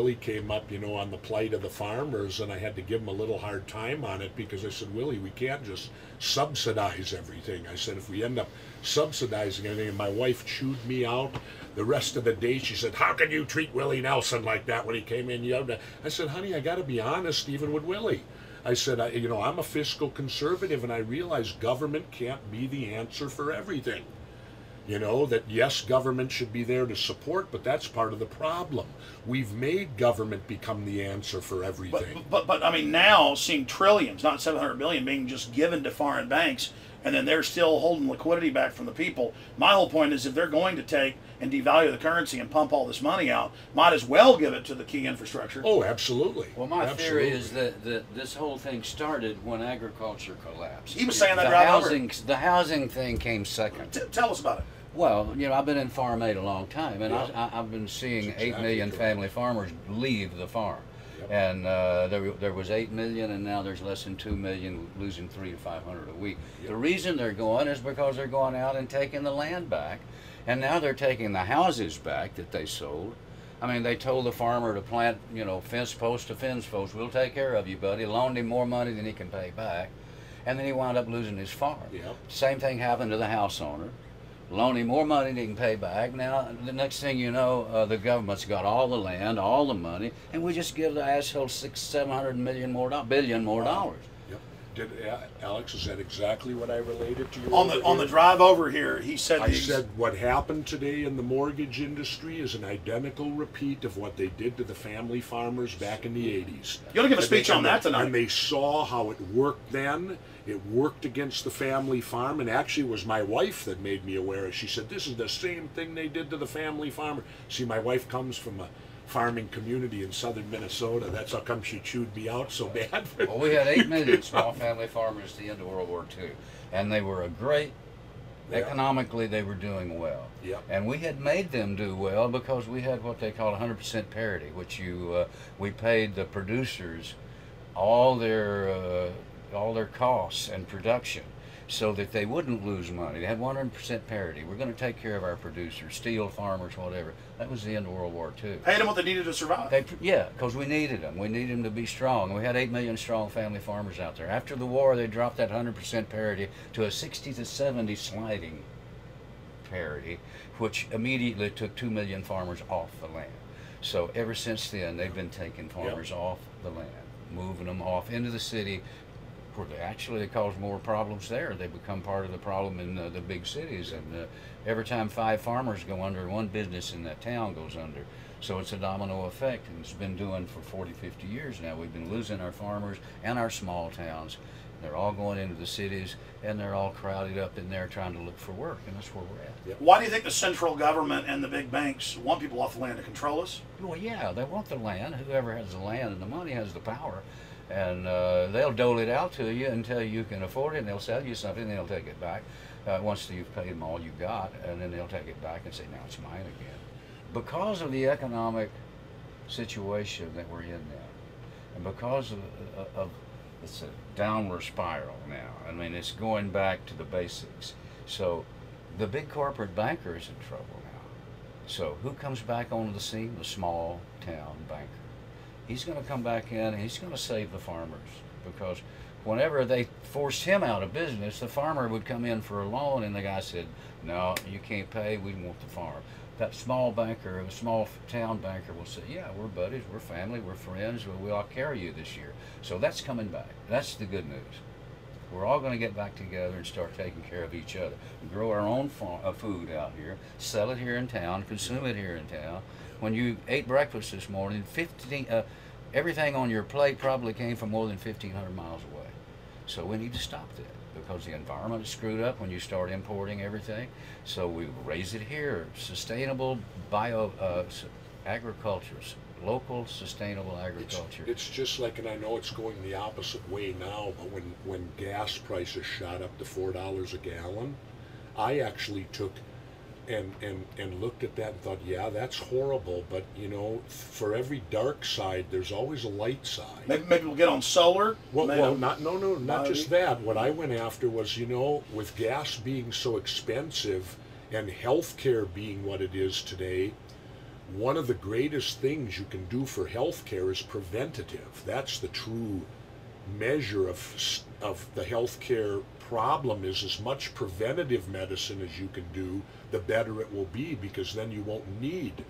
Willie came up, you know, on the plight of the farmers, and I had to give him a little hard time on it because I said, Willie, we can't just subsidize everything. I said, if we end up subsidizing everything, and my wife chewed me out the rest of the day. She said, how can you treat Willie Nelson like that when he came in? I said, honey, I got to be honest even with Willie. I said, you know, I'm a fiscal conservative, and I realize government can't be the answer for everything. You know, that yes, government should be there to support, but that's part of the problem. We've made government become the answer for everything. But I mean, now seeing trillions, not 700 billion, being just given to foreign banks, and then they're still holding liquidity back from the people. My whole point is, if they're going to take and devalue the currency and pump all this money out, might as well give it to the key infrastructure. Oh, absolutely. Well, my theory is that this whole thing started when agriculture collapsed. He was saying that the housing thing came second. Tell us about it. Well, you know, I've been in Farm Aid a long time, and I've been seeing 8 million family farmers leave the farm. Yep. And there was 8 million, and now there's less than 2 million, losing 300 to 500 a week. Yep. The reason they're going is because they're going out and taking the land back, and now they're taking the houses back that they sold. I mean, they told the farmer to plant, you know, fence post to fence post. We'll take care of you, buddy. Loaned him more money than he can pay back, and then he wound up losing his farm. Yep. Same thing happened to the house owner. Loan him more money than he can pay back. Now, the next thing you know, the government's got all the land, all the money, and we just give the asshole $600-700 billion more dollars. Yep. Did Alex? Is that exactly what I related to you? On the drive over here, he said. I said what happened today in the mortgage industry is an identical repeat of what they did to the family farmers back in the '80s. You want to give a speech on that tonight? And they saw how it worked then. It worked against the family farm, and actually it was my wife that made me aware. She said, this is the same thing they did to the family farmer. See, my wife comes from a farming community in southern Minnesota. That's how come she chewed me out so bad. Well, we had 8 million small family farmers at the end of World War II, and they were a great, economically they were doing well. Yep. And we had made them do well because we had what they call 100% parity, which we paid the producers all their costs and production so that they wouldn't lose money. They had 100% parity. We're going to take care of our producers, steel farmers, whatever. That was the end of World War II. Paid them what they needed to survive. Yeah, because we needed them. We needed them to be strong. We had 8 million strong family farmers out there. After the war, they dropped that 100% parity to a 60 to 70 sliding parity, which immediately took 2 million farmers off the land. So ever since then, they've been taking farmers off the land, moving them off into the city, where they cause more problems there. They become part of the problem in the big cities, and every time 5 farmers go under, 1 business in that town goes under. So it's a domino effect, and it's been doing for 40, 50 years now. We've been losing our farmers and our small towns. They're all going into the cities, and they're all crowded up in there trying to look for work, and that's where we're at. Yep. Why do you think the central government and the big banks want people off the land to control us? Well, yeah, they want the land. Whoever has the land and the money has the power. And they'll dole it out to you until you can afford it, and they'll sell you something, and they'll take it back once you've paid them all you got, and then they'll take it back and say, now it's mine again. Because of the economic situation that we're in now, and because of it's a downward spiral now. I mean, it's going back to the basics. So the big corporate banker is in trouble now. So who comes back onto the scene? The small town banker. He's going to come back in and he's going to save the farmers, because whenever they forced him out of business, the farmer would come in for a loan and the guy said, no, you can't pay, we want the farm. That small banker, a small town banker will say, yeah, we're buddies, we're family, we're friends, we'll carry you this year. So that's coming back. That's the good news. We're all going to get back together and start taking care of each other. Grow our own food out here, sell it here in town, consume it here in town. When you ate breakfast this morning, everything on your plate probably came from more than 1,500 miles away. So we need to stop that, because the environment is screwed up when you start importing everything. So we raise it here. Sustainable agriculture, local sustainable agriculture. It's just like, and I know it's going the opposite way now, but when gas prices shot up to $4 a gallon, I actually took and looked at that and thought, yeah, that's horrible, but you know, for every dark side, there's always a light side. Maybe we'll get on solar. Well, not just that. What I went after was, you know, with gas being so expensive and healthcare being what it is today, one of the greatest things you can do for healthcare is preventative. That's the true measure of the healthcare problem, is as much preventative medicine as you can do, the better it will be, because then you won't need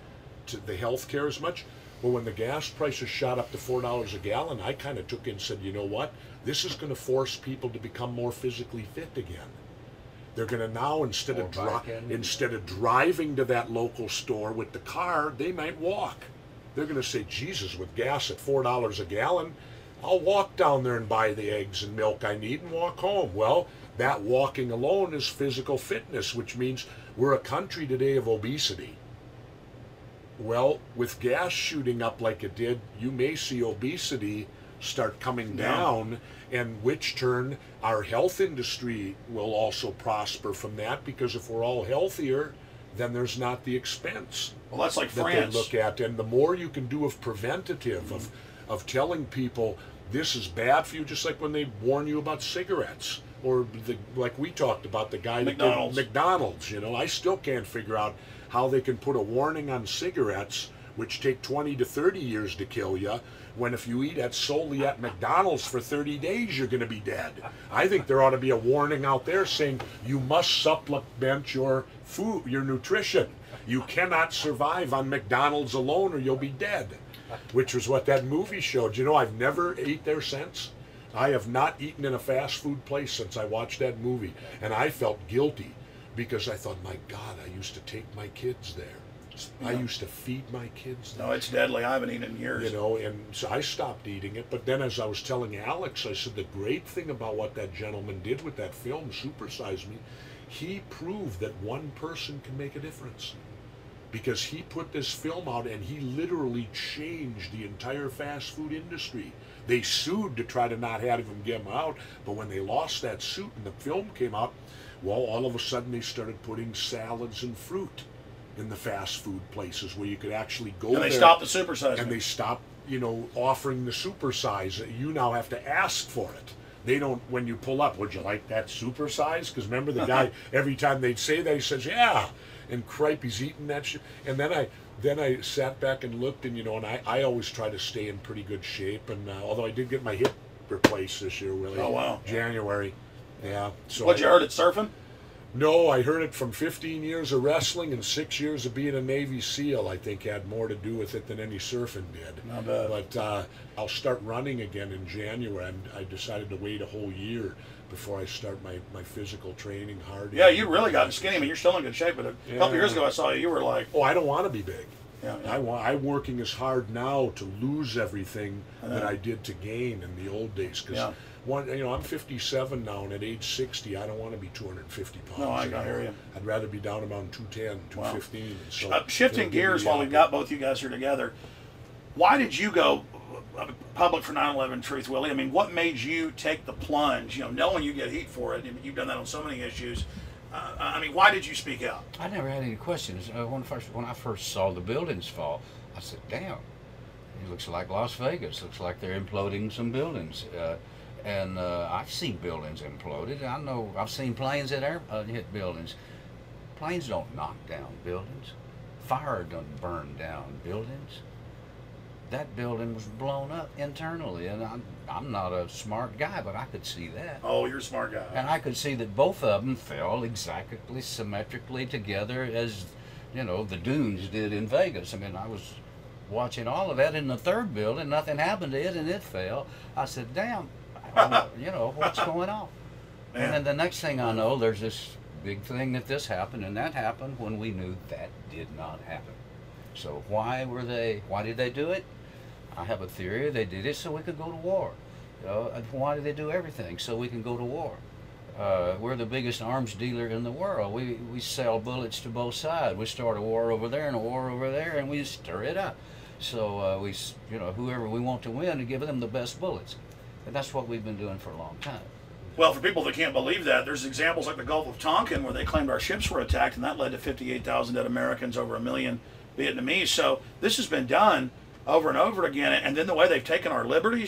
the healthcare as much. Well, when the gas prices shot up to $4 a gallon, I kind of took in and said, you know what? This is going to force people to become more physically fit again. They're going to now, instead of driving to that local store with the car, they might walk. They're going to say, Jesus, with gas at $4 a gallon, I'll walk down there and buy the eggs and milk I need and walk home. Well, that walking alone is physical fitness, which means we're a country today of obesity. Well, with gas shooting up like it did, you may see obesity start coming down, and which turn our health industry will also prosper from that, because if we're all healthier, then there's not the expense. Well, that's like that France. They look at, and the more you can do of preventative, of telling people this is bad for you, just like when they warn you about cigarettes, or like we talked about the guy that did McDonald's. You know, I still can't figure out how they can put a warning on cigarettes, which take 20 to 30 years to kill you, when if you eat solely at McDonald's for 30 days, you're going to be dead. I think there ought to be a warning out there saying you must supplement your food, your nutrition. You cannot survive on McDonald's alone or you'll be dead, which was what that movie showed. You know, I've never ate there since. I have not eaten in a fast food place since I watched that movie, and I felt guilty because I thought, my God, I used to take my kids there. I used to feed my kids there. No, it's deadly. I haven't eaten in years. You know, and so I stopped eating it. But then, as I was telling Alex, I said the great thing about what that gentleman did with that film, Super Size Me, he proved that one person can make a difference. Because he put this film out and he literally changed the entire fast food industry. They sued to try to not have him get him out, but when they lost that suit and the film came out, well, all of a sudden they started putting salads and fruit in the fast food places where you could actually go there. And they stopped the supersize. And they stopped, you know, offering the supersize. You now have to ask for it. They don't, when you pull up, would you like that supersize? Because remember the guy, every time they'd say that, he says, yeah. And cripe, he's eating that shit. And then I sat back and looked, and, you know, and I always try to stay in pretty good shape. And although I did get my hip replaced this year, Willie. Oh, wow. January. Yeah. So What'd you heard it surfing? No, I heard it from 15 years of wrestling and 6 years of being a Navy SEAL. I think had more to do with it than any surfing did. Not bad. But I'll start running again in January. I decided to wait a whole year before I start my physical training hard. Yeah, you really got skinny. I mean, you're still in good shape, but a couple years ago I saw you were like... Oh, I don't want to be big. Yeah. I'm working as hard now to lose everything that I did to gain in the old days. Because I'm 57 now, and at age 60, I don't want to be 250 pounds. No, I hear you. I'd rather be down around 210, 215. Wow. So shifting gears while we've got both you guys here together, why did you go public for 9/11 Truth, Willie? I mean, what made you take the plunge? You know, knowing you get heat for it, you've done that on so many issues. I mean, why did you speak out? I never had any questions. When I first saw the buildings fall, I said, damn, it looks like Las Vegas. Looks like they're imploding some buildings. And I've seen buildings imploded. I know I've seen planes that hit buildings. Planes don't knock down buildings. Fire doesn't burn down buildings. That building was blown up internally, and I'm not a smart guy, but I could see that. Oh, you're a smart guy. And I could see that both of them fell exactly symmetrically together as, you know, the dunes did in Vegas. I mean, I was watching all of that in the third building. Nothing happened to it, and it fell. I said, damn, you know, what's going on? Man. And then the next thing I know, there's this big thing that this happened, and that happened when we knew that did not happen. So why did they do it? I have a theory. They did it so we could go to war. Why did they do everything? So we can go to war. We're the biggest arms dealer in the world. We sell bullets to both sides. We start a war over there and a war over there, and we stir it up. So whoever we want to win, and give them the best bullets. And that's what we've been doing for a long time. Well, for people that can't believe that, there's examples like the Gulf of Tonkin where they claimed our ships were attacked, and that led to 58,000 dead Americans, over 1 million Vietnamese. So this has been done over and over again, and then the way they've taken our liberties,